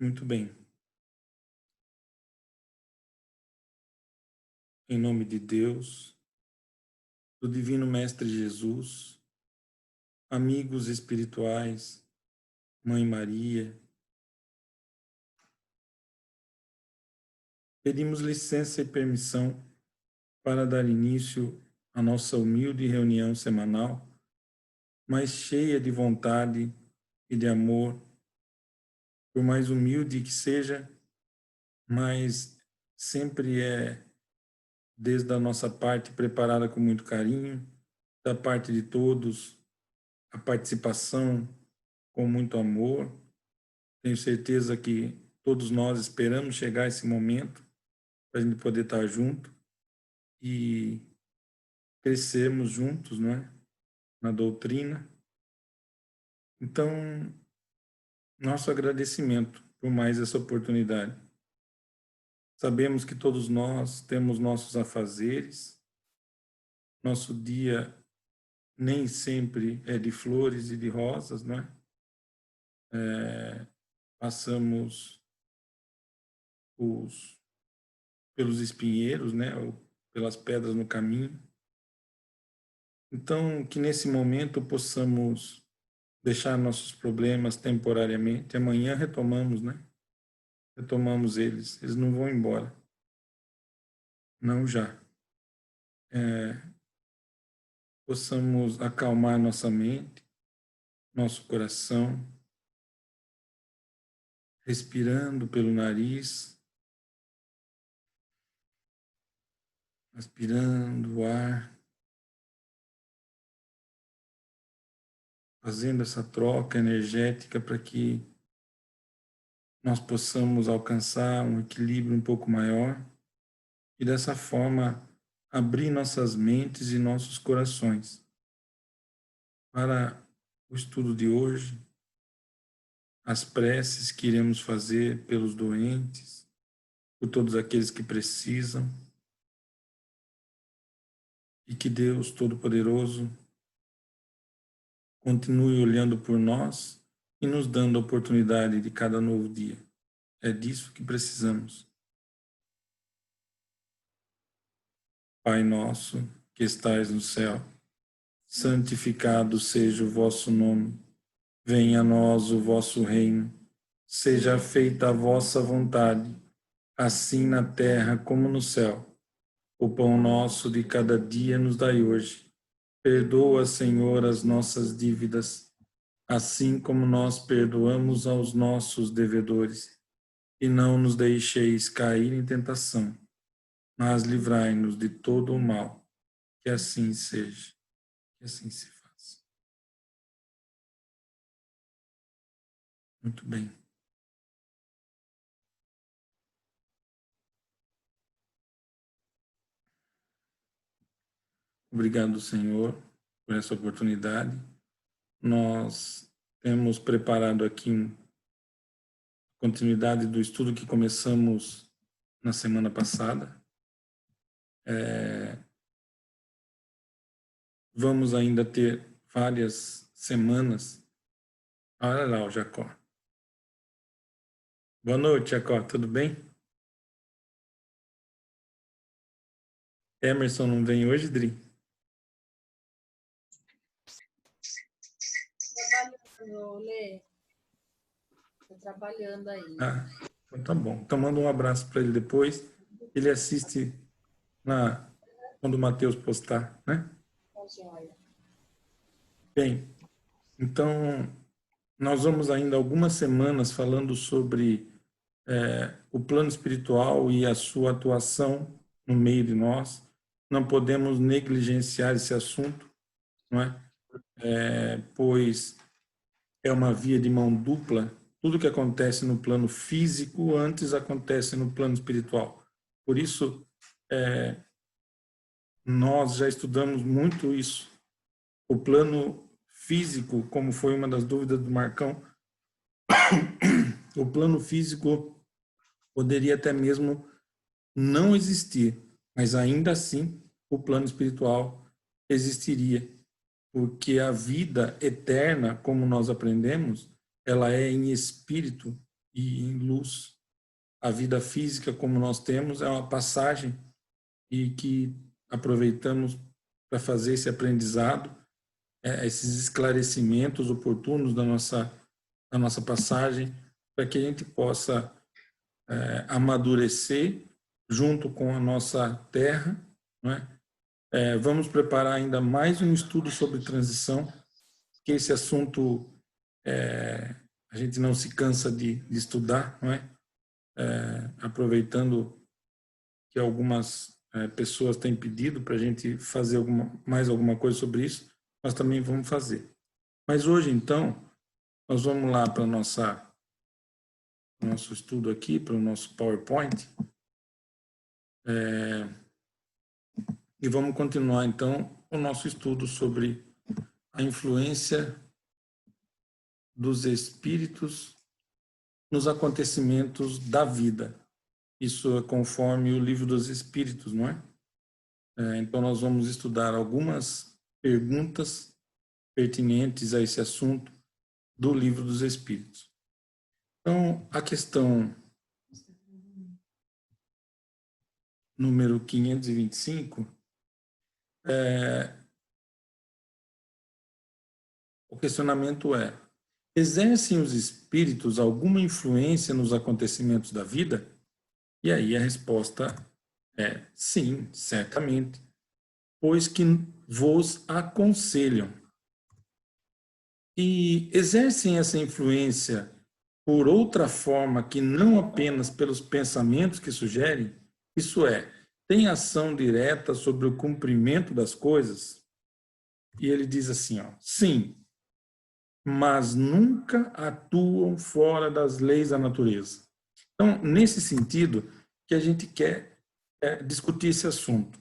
Muito bem. Em nome de Deus, do Divino Mestre Jesus, amigos espirituais, Mãe Maria, pedimos licença e permissão para dar início à nossa humilde reunião semanal, mas cheia de vontade e de amor, por mais humilde que seja, mas sempre é desde a nossa parte preparada com muito carinho, da parte de todos, a participação com muito amor. Tenho certeza que todos nós esperamos chegar esse momento para a gente poder estar junto e crescermos juntos, não é? Na doutrina. Então, nosso agradecimento por mais essa oportunidade. Sabemos que todos nós temos nossos afazeres, nosso dia nem sempre é de flores e de rosas, não é? Passamos pelos espinheiros, né? Ou pelas pedras no caminho. Então, que nesse momento possamos deixar nossos problemas temporariamente. Amanhã retomamos, né? Retomamos eles. Eles não vão embora. Não já. Possamos acalmar nossa mente, nosso coração, respirando pelo nariz, aspirando o ar, fazendo essa troca energética para que nós possamos alcançar um equilíbrio um pouco maior e dessa forma abrir nossas mentes e nossos corações para o estudo de hoje, as preces que iremos fazer pelos doentes, por todos aqueles que precisam, e que Deus Todo-Poderoso continue olhando por nós e nos dando a oportunidade de cada novo dia. É disso que precisamos. Pai nosso, que estais no céu, santificado seja o vosso nome. Venha a nós o vosso reino. Seja feita a vossa vontade, assim na terra como no céu. O pão nosso de cada dia nos dai hoje. Perdoa, Senhor, as nossas dívidas, assim como nós perdoamos aos nossos devedores. E não nos deixeis cair em tentação, mas livrai-nos de todo o mal. Que assim seja, que assim se faça. Muito bem. Obrigado, Senhor, por essa oportunidade. Nós temos preparado aqui uma continuidade do estudo que começamos na semana passada. Vamos ainda ter várias semanas. Olha lá o Jacó. Boa noite, Jacó. Tudo bem? Emerson não vem hoje, Dri? Trabalhando, Lê. Tô trabalhando aí. Ah, então tá bom. Então manda um abraço para ele depois. Ele assiste quando o Matheus postar, né? Tá joia. Bem, então nós vamos ainda algumas semanas falando sobre o plano espiritual e a sua atuação no meio de nós. Não podemos negligenciar esse assunto, não é? Pois é uma via de mão dupla. Tudo que acontece no plano físico antes acontece no plano espiritual. Por isso, nós já estudamos muito isso. O plano físico, como foi uma das dúvidas do Marcão, o plano físico poderia até mesmo não existir, mas ainda assim o plano espiritual existiria, porque a vida eterna, como nós aprendemos, ela é em espírito e em luz. A vida física, como nós temos, é uma passagem e que aproveitamos para fazer esse aprendizado, esses esclarecimentos oportunos da nossa passagem, para que a gente possa amadurecer junto com a nossa terra, não é? Vamos preparar ainda mais um estudo sobre transição, que esse assunto a gente não se cansa de estudar, não é? Aproveitando que algumas pessoas têm pedido para a gente fazer mais alguma coisa sobre isso, nós também vamos fazer. Mas hoje, então, nós vamos lá para o nosso estudo aqui, para o nosso PowerPoint, e vamos continuar, então, o nosso estudo sobre a influência dos espíritos nos acontecimentos da vida. Isso é conforme o Livro dos Espíritos, não é? Então, nós vamos estudar algumas perguntas pertinentes a esse assunto do Livro dos Espíritos. Então, a questão número 525, o questionamento é: exercem os espíritos alguma influência nos acontecimentos da vida? E aí a resposta é sim, certamente, pois que vos aconselham. E exercem essa influência por outra forma que não apenas pelos pensamentos que sugerem, isso é, tem ação direta sobre o cumprimento das coisas? E ele diz assim, ó, sim, mas nunca atuam fora das leis da natureza. Então, nesse sentido, que a gente quer discutir esse assunto.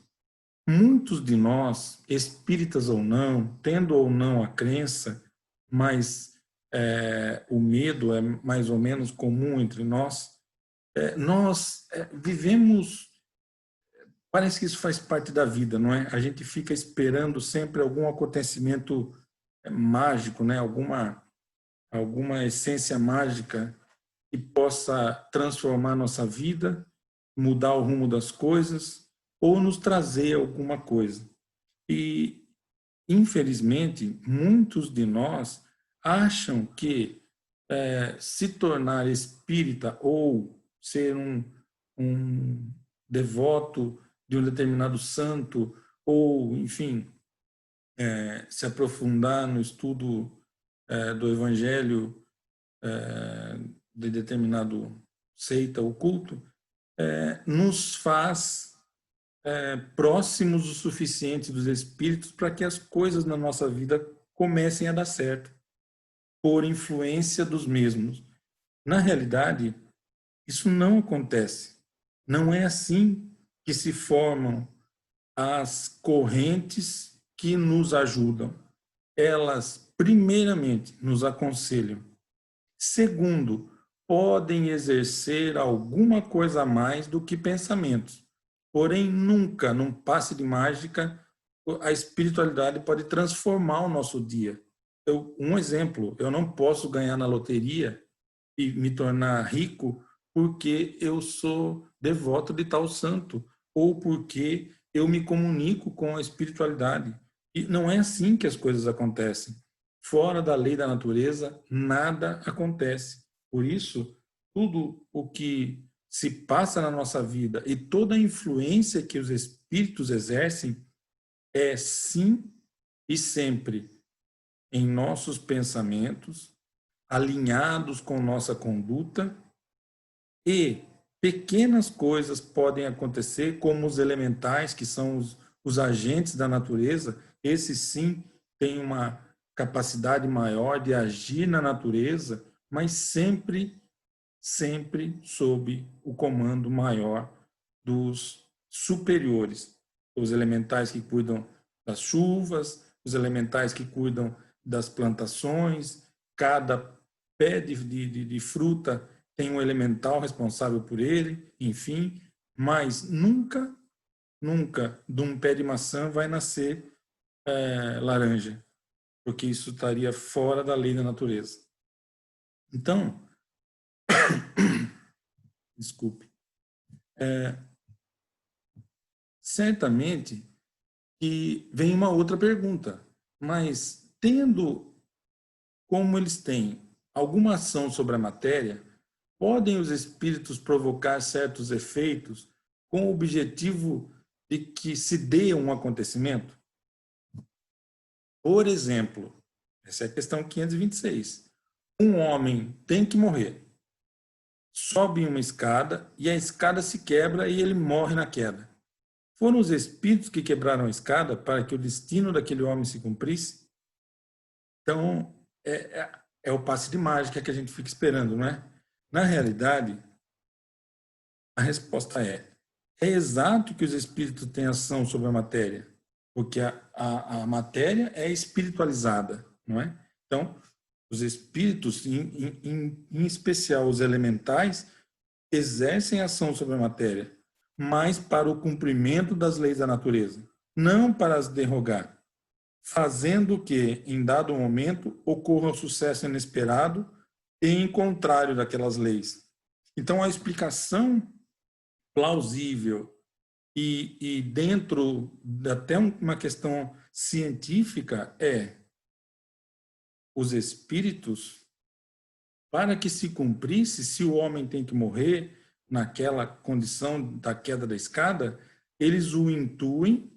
Muitos de nós, espíritas ou não, tendo ou não a crença, mas o medo é mais ou menos comum entre nós, nós vivemos, parece que isso faz parte da vida, não é? A gente fica esperando sempre algum acontecimento mágico, né? Alguma essência mágica que possa transformar nossa vida, mudar o rumo das coisas ou nos trazer alguma coisa. E, infelizmente, muitos de nós acham que se tornar espírita ou ser um devoto de um determinado santo ou, enfim, se aprofundar no estudo do evangelho de determinado seita ou culto, nos faz próximos o suficiente dos espíritos para que as coisas na nossa vida comecem a dar certo, por influência dos mesmos. Na realidade, isso não acontece. Não é assim que se formam as correntes que nos ajudam. Elas, primeiramente, nos aconselham. Segundo, podem exercer alguma coisa a mais do que pensamentos. Porém, nunca, num passe de mágica, a espiritualidade pode transformar o nosso dia. Um exemplo, eu não posso ganhar na loteria e me tornar rico porque eu sou devoto de tal santo ou porque eu me comunico com a espiritualidade. E não é assim que as coisas acontecem. Fora da lei da natureza, nada acontece. Por isso, tudo o que se passa na nossa vida e toda a influência que os espíritos exercem é sim e sempre em nossos pensamentos, alinhados com nossa conduta, e pequenas coisas podem acontecer, como os elementais, que são os agentes da natureza, esses sim têm uma capacidade maior de agir na natureza, mas sempre sob o comando maior dos superiores, os elementais que cuidam das chuvas, os elementais que cuidam das plantações, cada pé de fruta tem um elemental responsável por ele, enfim, mas nunca de um pé de maçã vai nascer laranja, porque isso estaria fora da lei da natureza. Então, desculpe. Certamente que vem uma outra pergunta, mas tendo como eles têm alguma ação sobre a matéria, podem os espíritos provocar certos efeitos com o objetivo de que se dê um acontecimento? Por exemplo, essa é a questão 526. Um homem tem que morrer. Sobe uma escada e a escada se quebra e ele morre na queda. Foram os espíritos que quebraram a escada para que o destino daquele homem se cumprisse? Então, é o passe de mágica que a gente fica esperando, não é? Na realidade, a resposta é exato que os espíritos têm ação sobre a matéria, porque a matéria é espiritualizada, não é? Então, os espíritos, em especial os elementais, exercem ação sobre a matéria, mas para o cumprimento das leis da natureza, não para as derrogar, fazendo que, em dado momento, ocorra um sucesso inesperado e em contrário daquelas leis. Então, a explicação plausível e dentro até uma questão científica os espíritos, para que se cumprisse, se o homem tem que morrer naquela condição da queda da escada, eles o intuem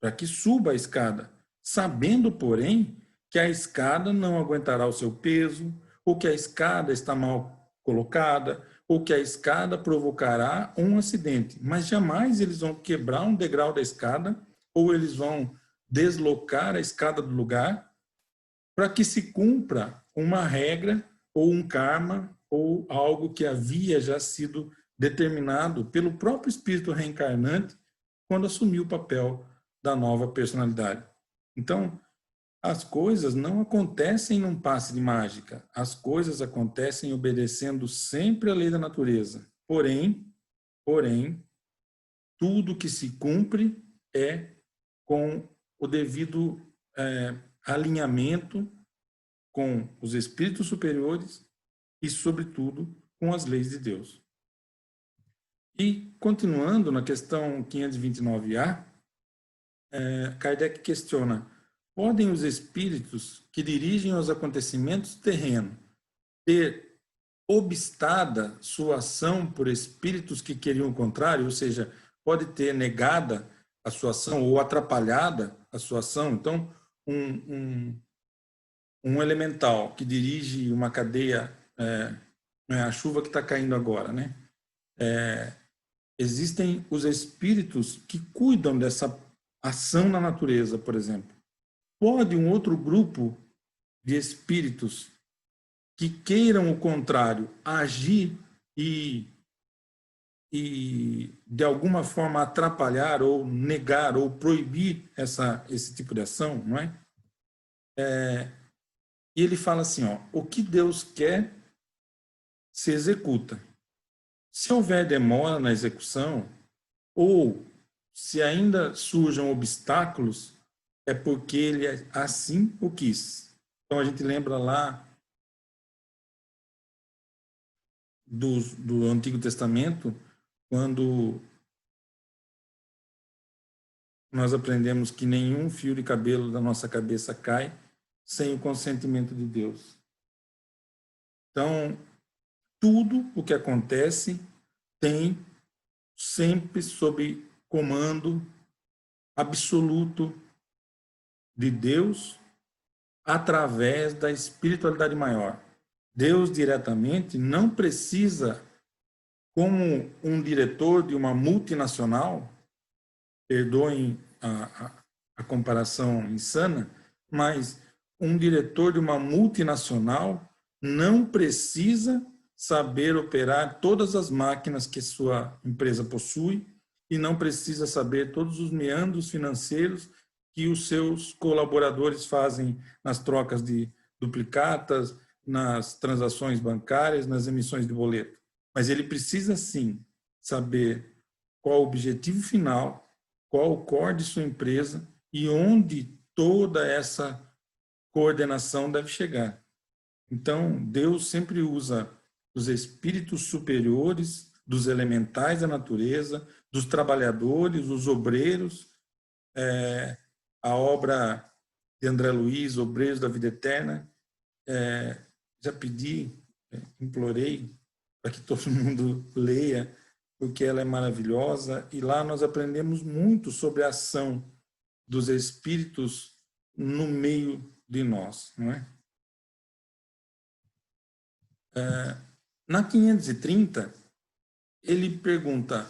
para que suba a escada, sabendo, porém, que a escada não aguentará o seu peso, ou que a escada está mal colocada, ou que a escada provocará um acidente. Mas jamais eles vão quebrar um degrau da escada, ou eles vão deslocar a escada do lugar, para que se cumpra uma regra, ou um karma, ou algo que havia já sido determinado pelo próprio espírito reencarnante quando assumiu o papel da nova personalidade. Então, as coisas não acontecem num passe de mágica. As coisas acontecem obedecendo sempre a lei da natureza. Porém, tudo que se cumpre é com o devido alinhamento com os espíritos superiores e, sobretudo, com as leis de Deus. E, continuando na questão 529A, Kardec questiona: podem os espíritos que dirigem os acontecimentos terrenos ter obstada sua ação por espíritos que queriam o contrário, ou seja, pode ter negada a sua ação ou atrapalhada a sua ação? Então, um elemental que dirige uma cadeia, a chuva que está caindo agora, né? Existem os espíritos que cuidam dessa ação na natureza, por exemplo. Pode um outro grupo de espíritos que queiram o contrário agir e de alguma forma atrapalhar ou negar ou proibir esse tipo de ação, não é? E ele fala assim, o que Deus quer se executa. Se houver demora na execução ou se ainda surjam obstáculos, é porque ele assim o quis. Então a gente lembra lá do Antigo Testamento, quando nós aprendemos que nenhum fio de cabelo da nossa cabeça cai sem o consentimento de Deus. Então, tudo o que acontece tem sempre sob comando absoluto de Deus através da espiritualidade maior. Deus diretamente não precisa, como um diretor de uma multinacional, perdoem a comparação insana, mas um diretor de uma multinacional não precisa saber operar todas as máquinas que sua empresa possui e não precisa saber todos os meandros financeiros que os seus colaboradores fazem nas trocas de duplicatas, nas transações bancárias, nas emissões de boleto. Mas ele precisa, sim, saber qual o objetivo final, qual o core de sua empresa e onde toda essa coordenação deve chegar. Então, Deus sempre usa os espíritos superiores dos elementais da natureza, dos trabalhadores, os obreiros, a obra de André Luiz, Obreiros da Vida Eterna. Já pedi, implorei para que todo mundo leia, porque ela é maravilhosa, e lá nós aprendemos muito sobre a ação dos espíritos no meio de nós, não é? Na 530, ele pergunta: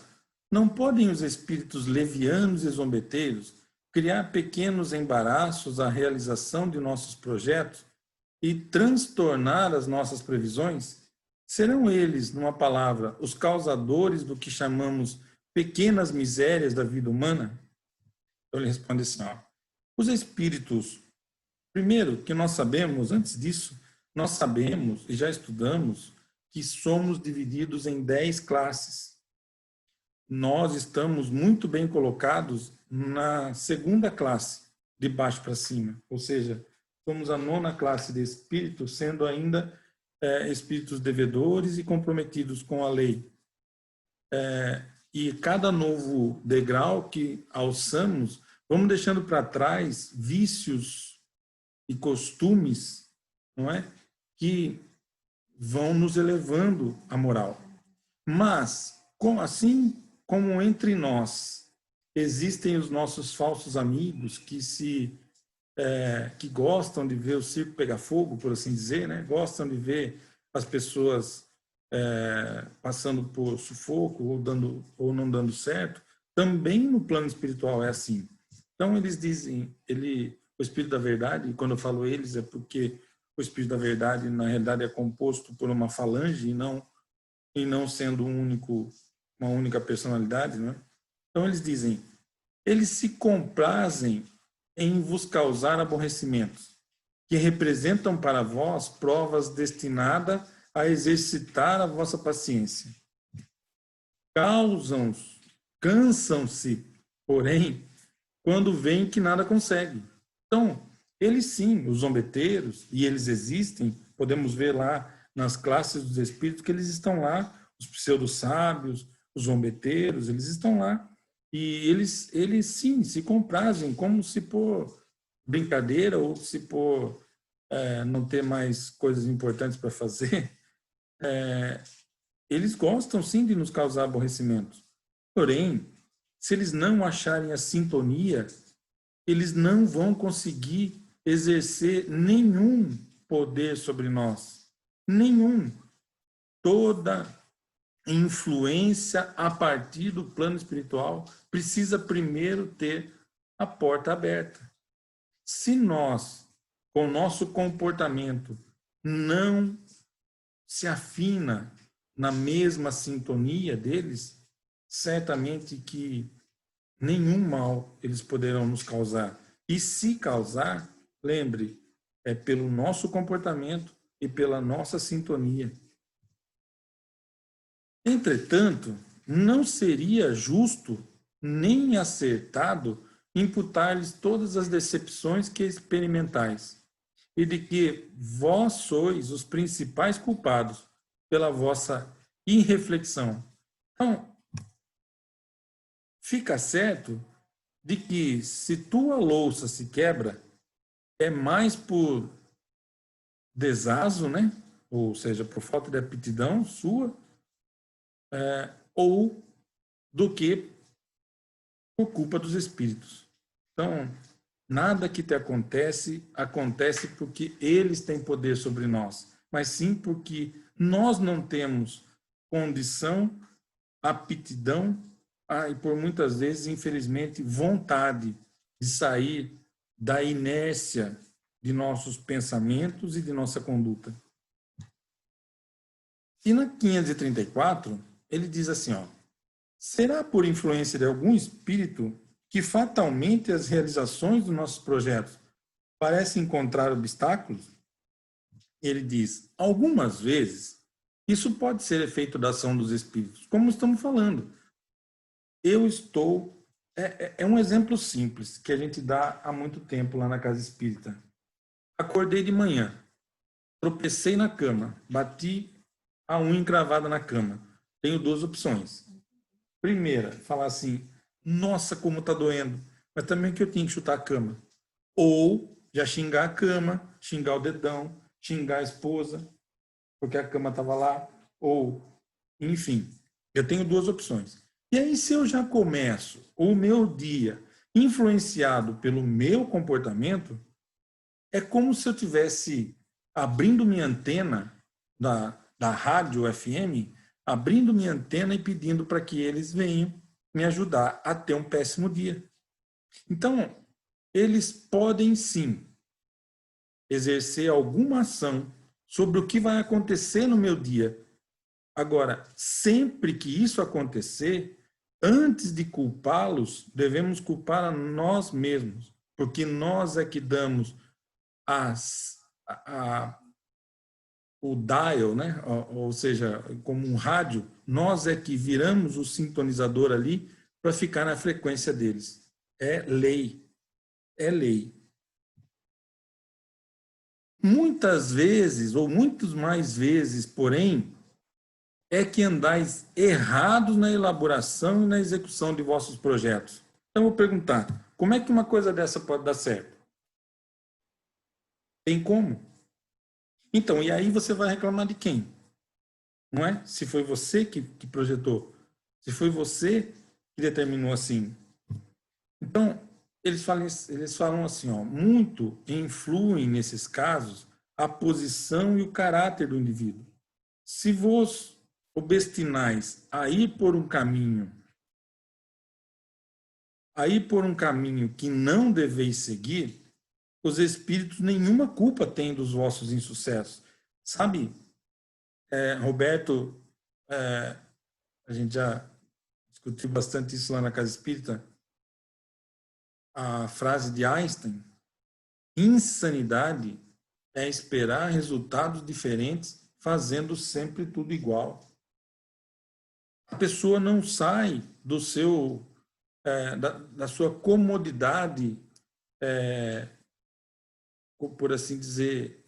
não podem os espíritos levianos e zombeteiros criar pequenos embaraços à realização de nossos projetos e transtornar as nossas previsões? Serão eles, numa palavra, os causadores do que chamamos pequenas misérias da vida humana? Então ele responde assim, ó, os espíritos, primeiro que nós sabemos, antes disso, nós sabemos e já estudamos que somos divididos em 10 classes. Nós estamos muito bem colocados na segunda classe, de baixo para cima, ou seja, somos a 9ª classe de espíritos, sendo ainda espíritos devedores e comprometidos com a lei. E cada novo degrau que alçamos, vamos deixando para trás vícios e costumes, não é? Que vão nos elevando a moral. Mas, assim como entre nós existem os nossos falsos amigos que gostam de ver o circo pegar fogo, por assim dizer, né? Gostam de ver as pessoas passando por sufoco ou não dando certo, também no plano espiritual é assim. Então eles dizem, o Espírito da Verdade, e quando eu falo eles é porque o Espírito da Verdade na realidade é composto por uma falange e não sendo uma única personalidade, né? Então eles dizem, eles se comprazem em vos causar aborrecimentos, que representam para vós provas destinadas a exercitar a vossa paciência. Cansam-se, porém, quando veem que nada consegue. Então, eles sim, os zombeteiros, e eles existem, podemos ver lá nas classes dos espíritos que eles estão lá, os pseudo-sábios, os zombeteiros, eles estão lá. E eles sim, se comprazem, como se por brincadeira ou se por não ter mais coisas importantes para fazer, eles gostam sim de nos causar aborrecimento. Porém, se eles não acharem a sintonia, eles não vão conseguir exercer nenhum poder sobre nós. Nenhum. Toda influência a partir do plano espiritual precisa primeiro ter a porta aberta. Se nós, com o nosso comportamento, não se afina na mesma sintonia deles, certamente que nenhum mal eles poderão nos causar. E se causar, lembre, é pelo nosso comportamento e pela nossa sintonia. Entretanto, não seria justo nem acertado imputar-lhes todas as decepções que experimentais, e de que vós sois os principais culpados pela vossa irreflexão. Então, fica certo de que se tua louça se quebra, é mais por desazo, né? Ou seja, por falta de aptidão sua, ou do que por culpa dos espíritos. Então, nada que te acontece porque eles têm poder sobre nós, mas sim porque nós não temos condição, aptidão e por muitas vezes, infelizmente, vontade de sair da inércia de nossos pensamentos e de nossa conduta. E na 534, ele diz assim, ó, será por influência de algum espírito que fatalmente as realizações dos nossos projetos parecem encontrar obstáculos? Ele diz, algumas vezes, isso pode ser efeito da ação dos espíritos, como estamos falando. Eu estou... É um exemplo simples que a gente dá há muito tempo lá na Casa Espírita. Acordei de manhã, tropecei na cama, bati a unha encravada na cama. tenho duas opções. Primeira, falar assim, nossa, como tá doendo, mas também que eu tinha que chutar a cama. Ou já xingar a cama, xingar o dedão, xingar a esposa, porque a cama estava lá, ou, enfim, eu tenho duas opções. E aí, se eu já começo o meu dia influenciado pelo meu comportamento, é como se eu tivesse abrindo minha antena da rádio FM, abrindo minha antena e pedindo para que eles venham me ajudar a ter um péssimo dia. Então, eles podem sim exercer alguma ação sobre o que vai acontecer no meu dia. Agora, sempre que isso acontecer, antes de culpá-los, devemos culpar a nós mesmos, porque nós é que damos o dial, né? Ou seja, como um rádio, nós é que viramos o sintonizador ali para ficar na frequência deles. É lei, é lei. Muitas vezes, ou muitas mais vezes, porém, é que andais errados na elaboração e na execução de vossos projetos. Então, eu vou perguntar, como é que uma coisa dessa pode dar certo? Tem como? Então, e aí você vai reclamar de quem? Não é? Se foi você que projetou, se foi você que determinou assim. Então, eles falam assim, ó, muito influem nesses casos a posição e o caráter do indivíduo. Se vos obstinais a ir por um caminho que não deveis seguir, os espíritos nenhuma culpa têm dos vossos insucessos. Sabe, Roberto, a gente já discutiu bastante isso lá na Casa Espírita, a frase de Einstein, insanidade é esperar resultados diferentes fazendo sempre tudo igual. A pessoa não sai do seu da sua comodidade, por assim dizer,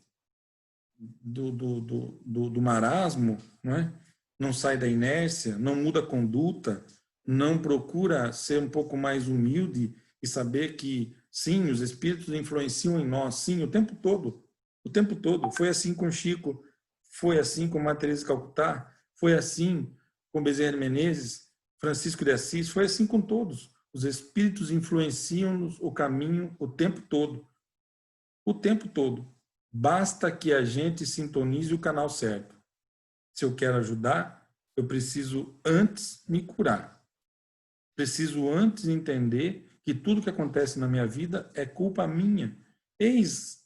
do marasmo, não é? Não sai da inércia, não muda a conduta, não procura ser um pouco mais humilde e saber que, sim, os espíritos influenciam em nós, sim, o tempo todo. O tempo todo. Foi assim com Chico, foi assim com Maria Teresa de Calcutá, foi assim com Bezerra de Menezes, Francisco de Assis, foi assim com todos. Os espíritos influenciam-nos o caminho o tempo todo. O tempo todo. Basta que a gente sintonize o canal certo. Se eu quero ajudar, eu preciso antes me curar. Preciso antes entender que tudo que acontece na minha vida é culpa minha. Eis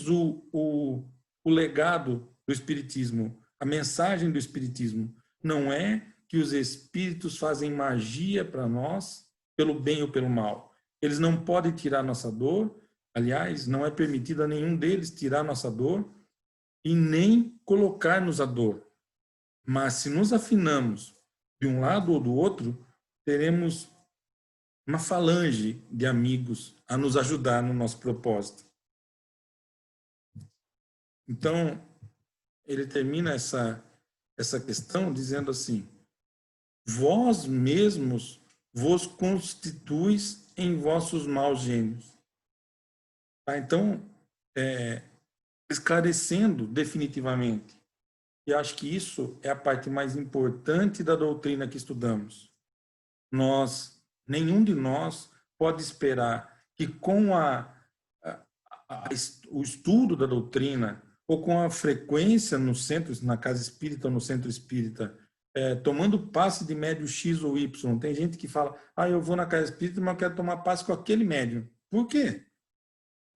o legado do Espiritismo, a mensagem do Espiritismo. Não é que os espíritos fazem magia para nós, pelo bem ou pelo mal. Eles não podem tirar nossa dor, aliás, não é permitido a nenhum deles tirar nossa dor e nem colocar-nos a dor. Mas se nos afinamos de um lado ou do outro, teremos uma falange de amigos a nos ajudar no nosso propósito. Então, ele termina essa questão dizendo assim: vós mesmos vos constituis em vossos maus gênios. Tá? Então, esclarecendo definitivamente. E acho que isso é a parte mais importante da doutrina que estudamos. Nenhum de nós pode esperar que com o estudo da doutrina ou com a frequência no centro, na casa espírita ou no centro espírita, tomando passe de médio X ou Y. Tem gente que fala, eu vou na casa espírita, mas eu quero tomar passe com aquele médium. Por quê?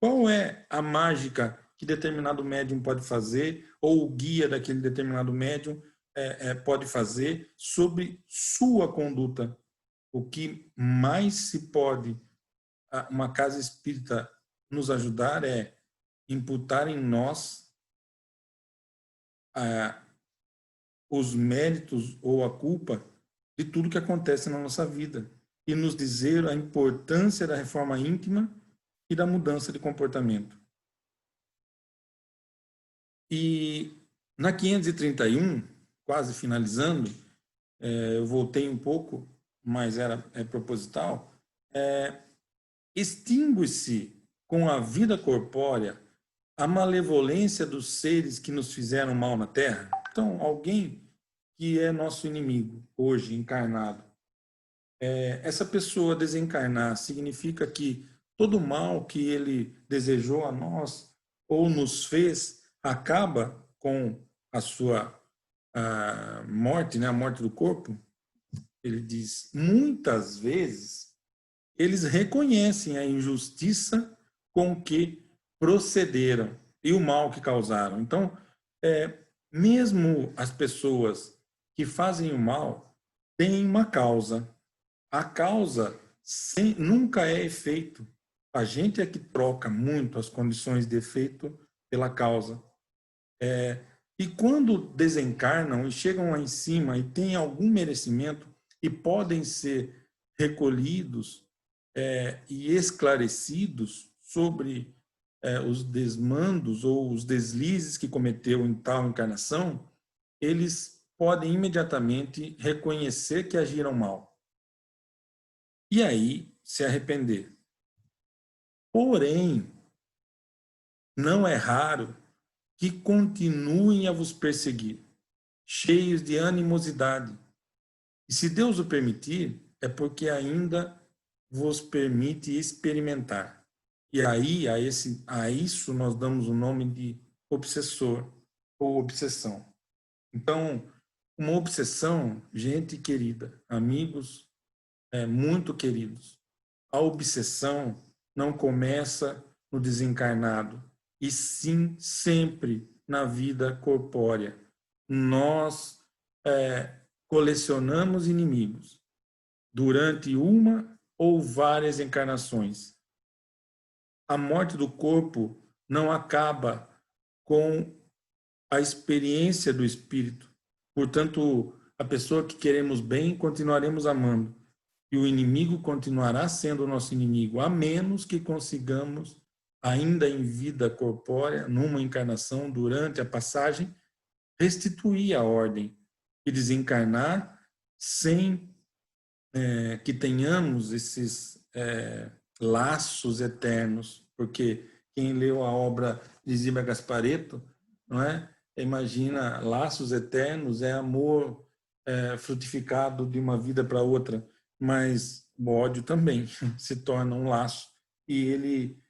Qual é a mágica que determinado médium pode fazer, ou o guia daquele determinado médium pode fazer sobre sua conduta? O que mais se pode uma casa espírita nos ajudar é imputar em nós os méritos ou a culpa de tudo que acontece na nossa vida e nos dizer a importância da reforma íntima e da mudança de comportamento. E na 531, quase finalizando, eu voltei um pouco, mas é proposital, extingue-se com a vida corpórea a malevolência dos seres que nos fizeram mal na Terra. Então, alguém que é nosso inimigo, hoje, encarnado, essa pessoa desencarnar significa que todo o mal que ele desejou a nós ou nos fez acaba com a sua morte, né, a morte do corpo? Ele diz, muitas vezes, eles reconhecem a injustiça com que procederam e o mal que causaram. Então, mesmo as pessoas que fazem o mal têm uma causa. A causa nunca é efeito. A gente é que troca muito as condições de efeito pela causa. E quando desencarnam e chegam lá em cima e têm algum merecimento e podem ser recolhidos e esclarecidos sobre os desmandos ou os deslizes que cometeu em tal encarnação, eles podem imediatamente reconhecer que agiram mal. E aí se arrepender. Porém, não é raro que continuem a vos perseguir, cheios de animosidade. E se Deus o permitir, é porque ainda vos permite experimentar. E aí, a isso nós damos o nome de obsessor ou obsessão. Então, uma obsessão, gente querida, amigos muito queridos, a obsessão não começa no desencarnado, e sim sempre na vida corpórea. Nós colecionamos inimigos durante uma ou várias encarnações. A morte do corpo não acaba com a experiência do espírito. Portanto, a pessoa que queremos bem, continuaremos amando. E o inimigo continuará sendo o nosso inimigo, a menos que consigamos, ainda em vida corpórea, numa encarnação, durante a passagem, restituir a ordem e desencarnar sem que tenhamos esses laços eternos, porque quem leu a obra de Zíbia Gasparetto, não é? Imagina, laços eternos é amor frutificado de uma vida para outra, mas o ódio também se torna um laço, e ele,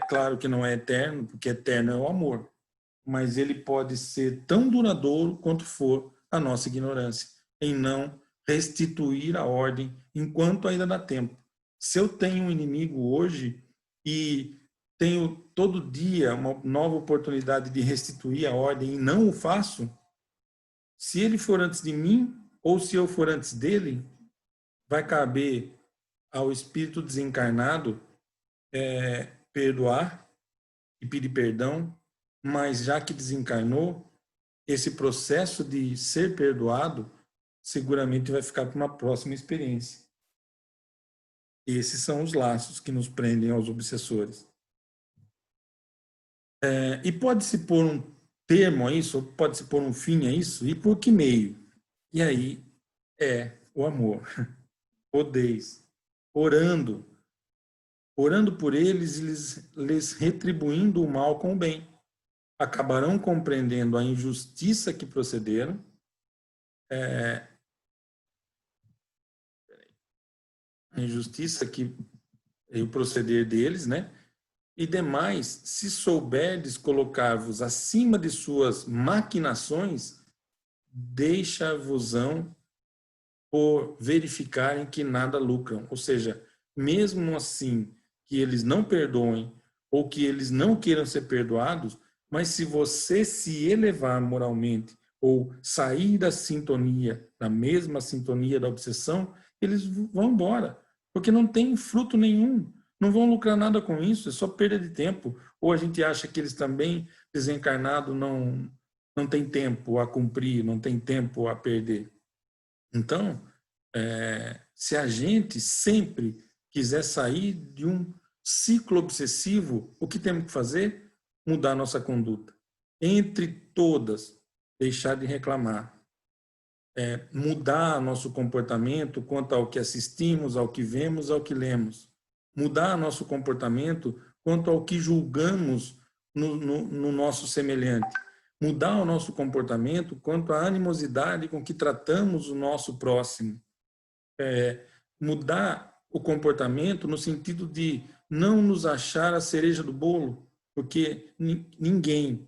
claro que não é eterno, porque eterno é o amor, mas ele pode ser tão duradouro quanto for a nossa ignorância, em não restituir a ordem enquanto ainda dá tempo. Se eu tenho um inimigo hoje e tenho todo dia uma nova oportunidade de restituir a ordem e não o faço, se ele for antes de mim ou se eu for antes dele, vai caber ao espírito desencarnado perdoar e pedir perdão, mas já que desencarnou, esse processo de ser perdoado seguramente vai ficar para uma próxima experiência. Esses são os laços que nos prendem aos obsessores. E pode-se pôr um termo a isso, pode-se pôr um fim a isso, e por que meio? E aí o amor. Odeis, orando por eles e lhes retribuindo o mal com o bem. Acabarão compreendendo a injustiça que procederam, a injustiça que e o proceder deles, né? E demais, se souberdes colocar-vos acima de suas maquinações, deixa-vosão por verificarem que nada lucram. Ou seja, mesmo assim que eles não perdoem ou que eles não queiram ser perdoados, mas se você se elevar moralmente ou sair da sintonia, da mesma sintonia da obsessão, eles vão embora, porque não tem fruto nenhum, não vão lucrar nada com isso, é só perda de tempo. Ou a gente acha que eles também, desencarnados, não tem tempo a cumprir, não tem tempo a perder. Então, se a gente sempre quiser sair de um ciclo obsessivo, o que temos que fazer? Mudar nossa conduta. Entre todas, deixar de reclamar. mudar nosso comportamento quanto ao que assistimos, ao que vemos, ao que lemos. Mudar nosso comportamento quanto ao que julgamos no nosso semelhante. Mudar o nosso comportamento quanto à animosidade com que tratamos o nosso próximo. Mudar o comportamento no sentido de não nos achar a cereja do bolo, porque ninguém,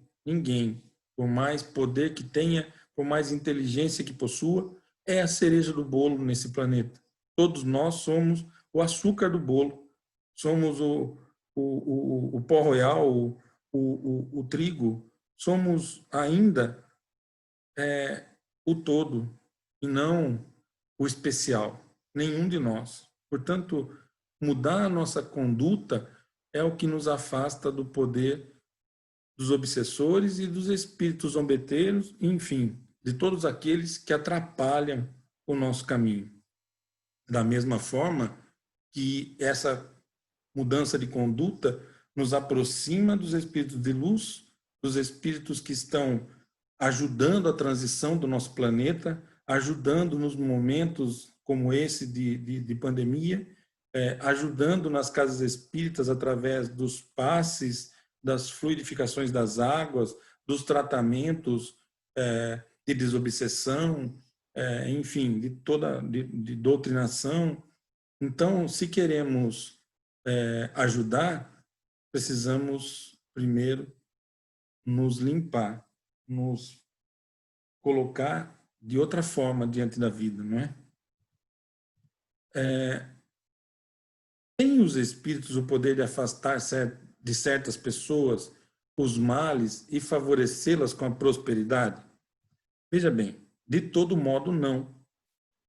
por mais poder que tenha, por mais inteligência que possua, é a cereja do bolo nesse planeta. Todos nós somos o açúcar do bolo, somos o pó royal, o trigo, somos ainda o todo e não o especial, nenhum de nós. Portanto, mudar a nossa conduta é o que nos afasta do poder dos obsessores e dos espíritos zombeteiros, enfim, de todos aqueles que atrapalham o nosso caminho. Da mesma forma que essa mudança de conduta nos aproxima dos espíritos de luz, dos espíritos que estão ajudando a transição do nosso planeta, ajudando nos momentos como esse de pandemia, ajudando nas casas espíritas através dos passes, das fluidificações das águas, dos tratamentos de desobsessão, enfim, de doutrinação. Então, se queremos ajudar, precisamos primeiro nos limpar, nos colocar de outra forma diante da vida, não é? Tem os espíritos o poder de afastar de certas pessoas os males e favorecê-las com a prosperidade? Veja bem, de todo modo não.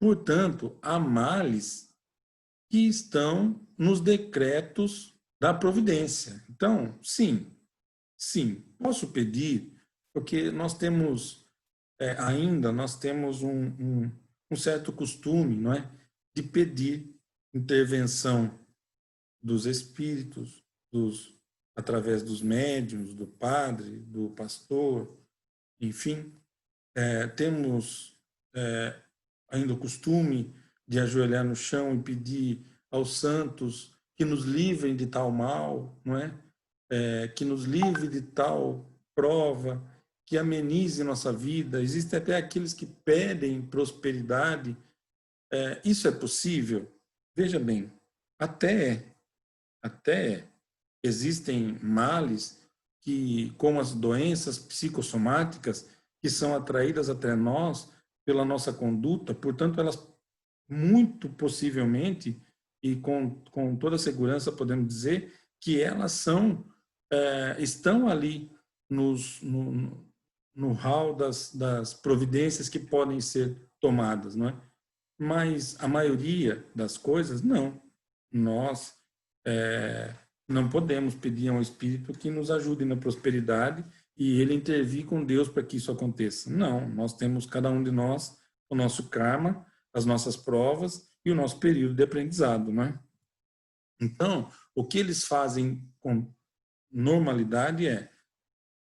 Portanto, há males que estão nos decretos da providência. Então, sim, posso pedir, porque nós temos nós temos um certo costume, não é, de pedir intervenção dos espíritos, através dos médiuns, do padre, do pastor, enfim, temos ainda o costume de ajoelhar no chão e pedir aos santos que nos livrem de tal mal, não é? Que nos livre de tal prova, que amenize nossa vida. Existem até aqueles que pedem prosperidade. Isso é possível? Veja bem, até existem males como as doenças psicossomáticas, que são atraídas até nós pela nossa conduta, portanto, elas muito possivelmente e com toda segurança podemos dizer que elas estão ali no hall das providências que podem ser tomadas, não é? Mas a maioria das coisas, não. Nós não podemos pedir a um espírito que nos ajude na prosperidade e ele intervir com Deus para que isso aconteça. Não, nós temos, cada um de nós, o nosso karma, as nossas provas e o nosso período de aprendizado, não é? Então, o que eles fazem com normalidade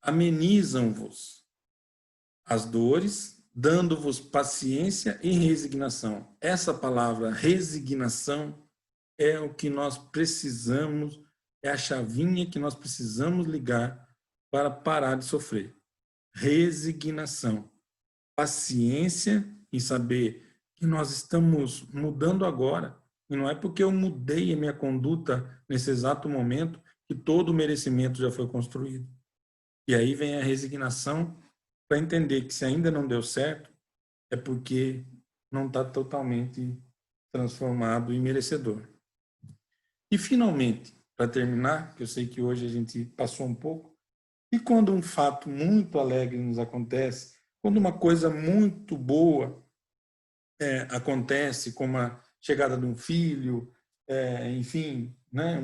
amenizam-vos as dores, dando-vos paciência e resignação. Essa palavra resignação é o que nós precisamos, é a chavinha que nós precisamos ligar para parar de sofrer. Resignação. Paciência em saber que nós estamos mudando agora. E não é porque eu mudei a minha conduta nesse exato momento que todo o merecimento já foi construído. E aí vem a resignação para entender que se ainda não deu certo, é porque não está totalmente transformado e merecedor. E, finalmente, para terminar, que eu sei que hoje a gente passou um pouco, e quando um fato muito alegre nos acontece, quando uma coisa muito boa acontece, como a chegada de um filho, enfim, né,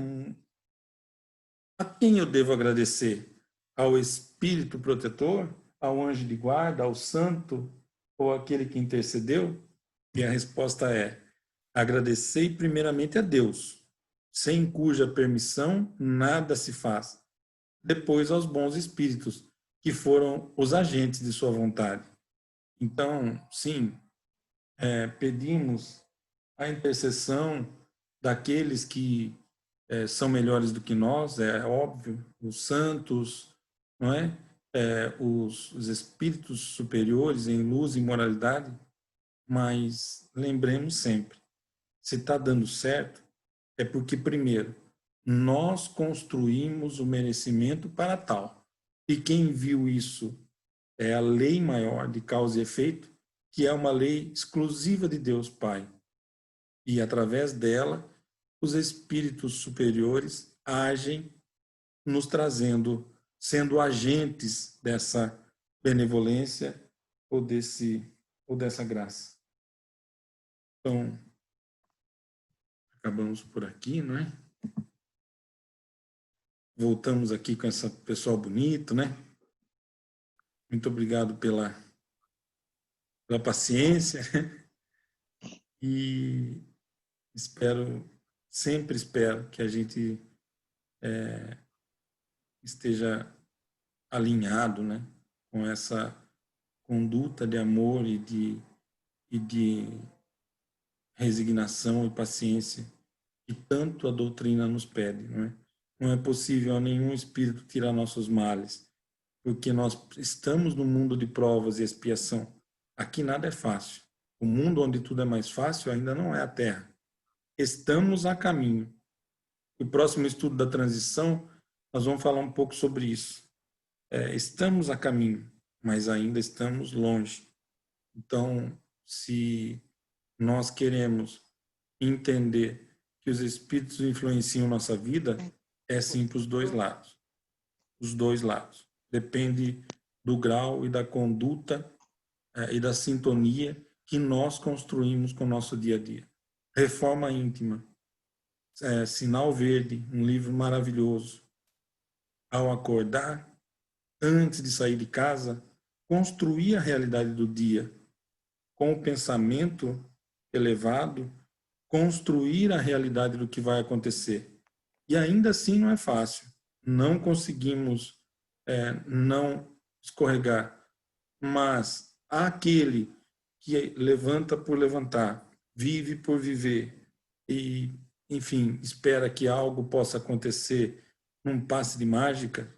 a quem eu devo agradecer? Ao Espírito protetor? Ao anjo de guarda? Ao santo? Ou aquele que intercedeu? E a resposta é: agradecei primeiramente a Deus, sem cuja permissão nada se faz. Depois aos bons espíritos, que foram os agentes de sua vontade. Então, sim, pedimos a intercessão daqueles que são melhores do que nós, é óbvio, os santos, não é? Os espíritos superiores em luz e moralidade, mas lembremos sempre, se está dando certo, é porque, primeiro, nós construímos o merecimento para tal. E quem viu isso é a lei maior de causa e efeito, que é uma lei exclusiva de Deus Pai. E, através dela, os espíritos superiores agem nos trazendo, sendo agentes dessa benevolência ou dessa graça. Então, acabamos por aqui, não é? Voltamos aqui com esse pessoal bonito, né? Muito obrigado pela paciência e sempre espero que a gente esteja alinhado, né, com essa conduta de amor e de resignação e paciência que tanto a doutrina nos pede, não é? Não é possível a nenhum espírito tirar nossos males, porque nós estamos no mundo de provas e expiação. Aqui nada é fácil. O mundo onde tudo é mais fácil ainda não é a Terra. Estamos a caminho. O próximo estudo da transição, nós vamos falar um pouco sobre isso. Estamos a caminho, mas ainda estamos longe. Então, se nós queremos entender que os espíritos influenciam nossa vida, é sim para os dois lados. Os dois lados. Depende do grau e da conduta e da sintonia que nós construímos com o nosso dia a dia. Reforma íntima. Sinal Verde, um livro maravilhoso. Ao acordar, antes de sair de casa, construir a realidade do dia com o pensamento elevado, construir a realidade do que vai acontecer. E ainda assim não é fácil. Não conseguimos não escorregar. Mas aquele que levanta por levantar, vive por viver e, enfim, espera que algo possa acontecer num passe de mágica,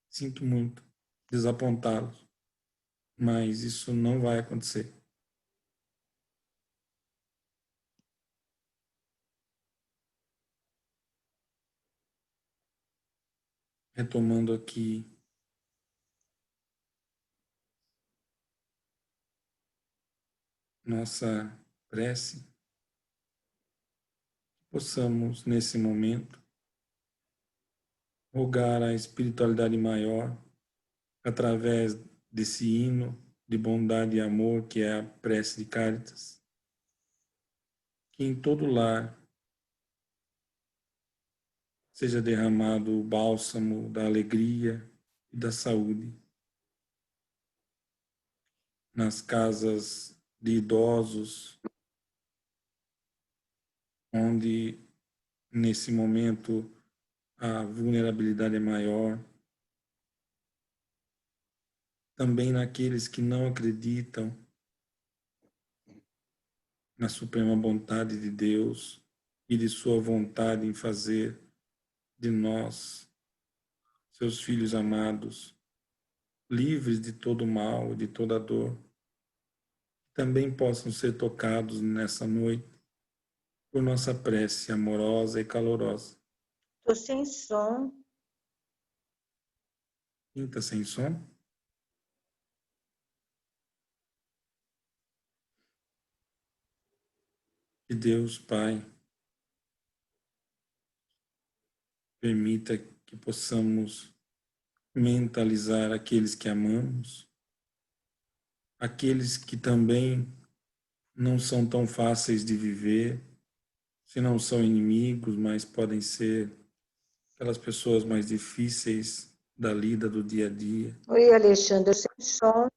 sinto muito desapontá-los, mas isso não vai acontecer. Retomando aqui nossa prece, possamos, nesse momento, rogar a espiritualidade maior através desse hino de bondade e amor que é a prece de Cáritas, que em todo lar seja derramado o bálsamo da alegria e da saúde. Nas casas de idosos, onde nesse momento a vulnerabilidade é maior, também naqueles que não acreditam na suprema vontade de Deus e de sua vontade em fazer de nós, seus filhos amados, livres de todo mal, de toda dor, também possam ser tocados nessa noite por nossa prece amorosa e calorosa. Estou sem som. Quem está sem som? Que Deus, Pai, permita que possamos mentalizar aqueles que amamos, aqueles que também não são tão fáceis de viver, se não são inimigos, mas podem ser aquelas pessoas mais difíceis da lida do dia a dia. Oi, Alexandre, sem som.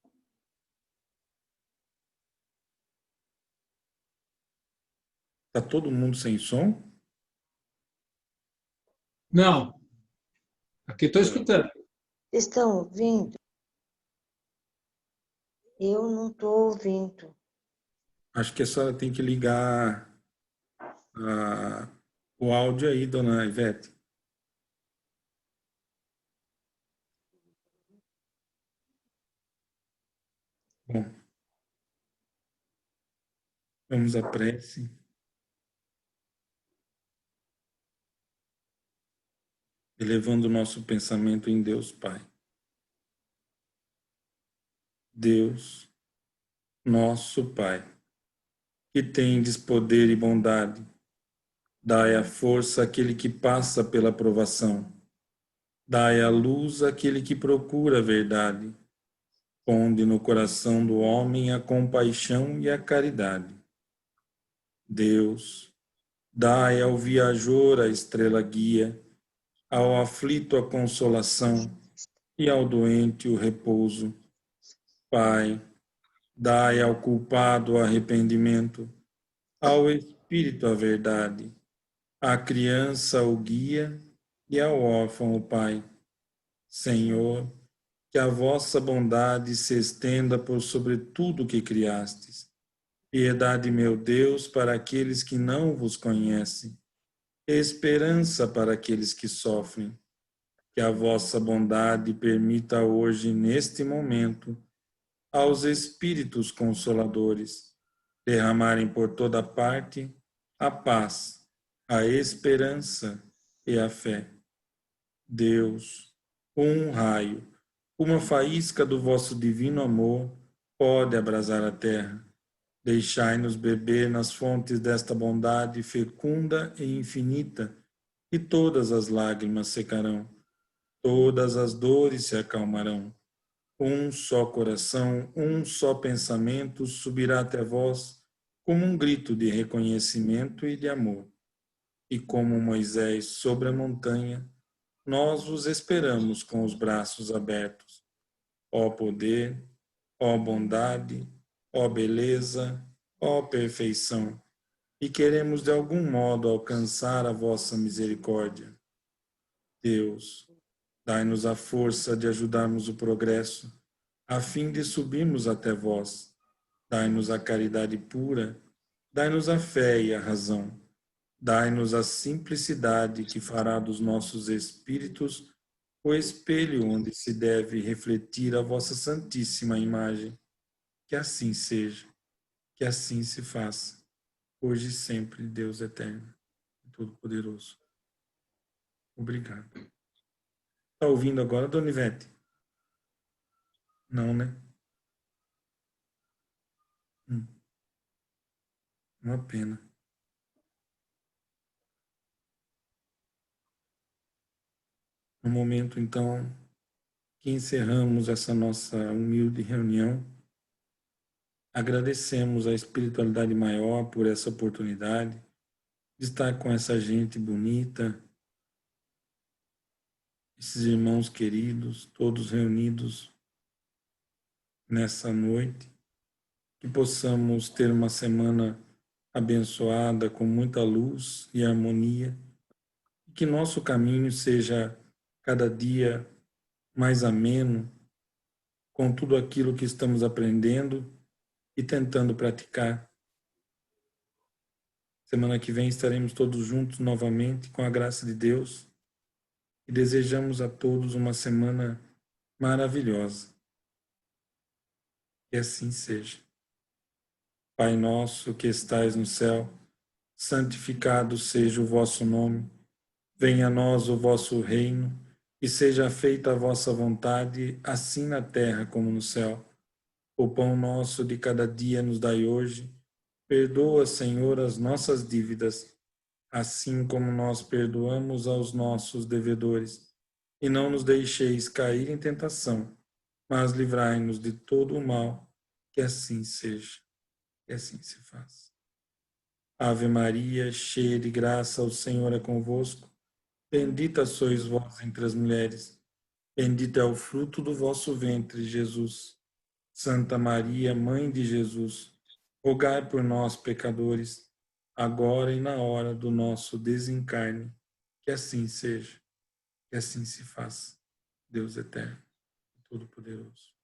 Está todo mundo sem som? Não. Aqui estou escutando. Estão ouvindo? Eu não estou ouvindo. Acho que a senhora tem que ligar o áudio aí, dona Ivete. Bom, vamos à prece. Elevando o nosso pensamento em Deus Pai. Deus, nosso Pai, que tendes poder e bondade, dai a força àquele que passa pela provação, dai a luz àquele que procura a verdade, ponde no coração do homem a compaixão e a caridade. Deus, dai ao viajor a estrela guia, ao aflito a consolação e ao doente o repouso. Pai, dai ao culpado o arrependimento, ao espírito a verdade, à criança o guia e ao órfão o pai. Senhor, que a vossa bondade se estenda por sobre tudo que criastes. Piedade, meu Deus, para aqueles que não vos conhecem. Esperança para aqueles que sofrem. Que a vossa bondade permita hoje, neste momento, aos Espíritos Consoladores derramarem por toda parte a paz, a esperança e a fé. Deus, um raio, uma faísca do vosso divino amor pode abrasar a terra. Deixai-nos beber nas fontes desta bondade fecunda e infinita, e todas as lágrimas secarão, todas as dores se acalmarão. Um só coração, um só pensamento subirá até vós como um grito de reconhecimento e de amor. E como Moisés sobre a montanha, nós vos esperamos com os braços abertos. Ó poder, ó bondade, ó beleza, ó perfeição, e queremos de algum modo alcançar a vossa misericórdia. Deus, dai-nos a força de ajudarmos o progresso, a fim de subirmos até vós. Dai-nos a caridade pura, dai-nos a fé e a razão. Dai-nos a simplicidade que fará dos nossos espíritos o espelho onde se deve refletir a vossa santíssima imagem. Que assim seja, que assim se faça, hoje e sempre, Deus eterno, todo-poderoso. Obrigado. Está ouvindo agora, dona Ivete? Não, né? Uma pena. No momento, então, que encerramos essa nossa humilde reunião, agradecemos à espiritualidade maior por essa oportunidade de estar com essa gente bonita, esses irmãos queridos, todos reunidos nessa noite, que possamos ter uma semana abençoada com muita luz e harmonia, e que nosso caminho seja cada dia mais ameno com tudo aquilo que estamos aprendendo e tentando praticar. Semana que vem estaremos todos juntos novamente com a graça de Deus e desejamos a todos uma semana maravilhosa. Que assim seja. Pai nosso que estais no céu, santificado seja o vosso nome. Venha a nós o vosso reino e seja feita a vossa vontade, assim na terra como no céu. O pão nosso de cada dia nos dai hoje. Perdoa, Senhor, as nossas dívidas, assim como nós perdoamos aos nossos devedores. E não nos deixeis cair em tentação, mas livrai-nos de todo o mal. Que assim seja, que assim se faça. Ave Maria, cheia de graça, o Senhor é convosco. Bendita sois vós entre as mulheres. Bendito é o fruto do vosso ventre, Jesus. Santa Maria, Mãe de Jesus, rogai por nós, pecadores, agora e na hora do nosso desencarne. Que assim seja, que assim se faça. Deus eterno, todo-poderoso.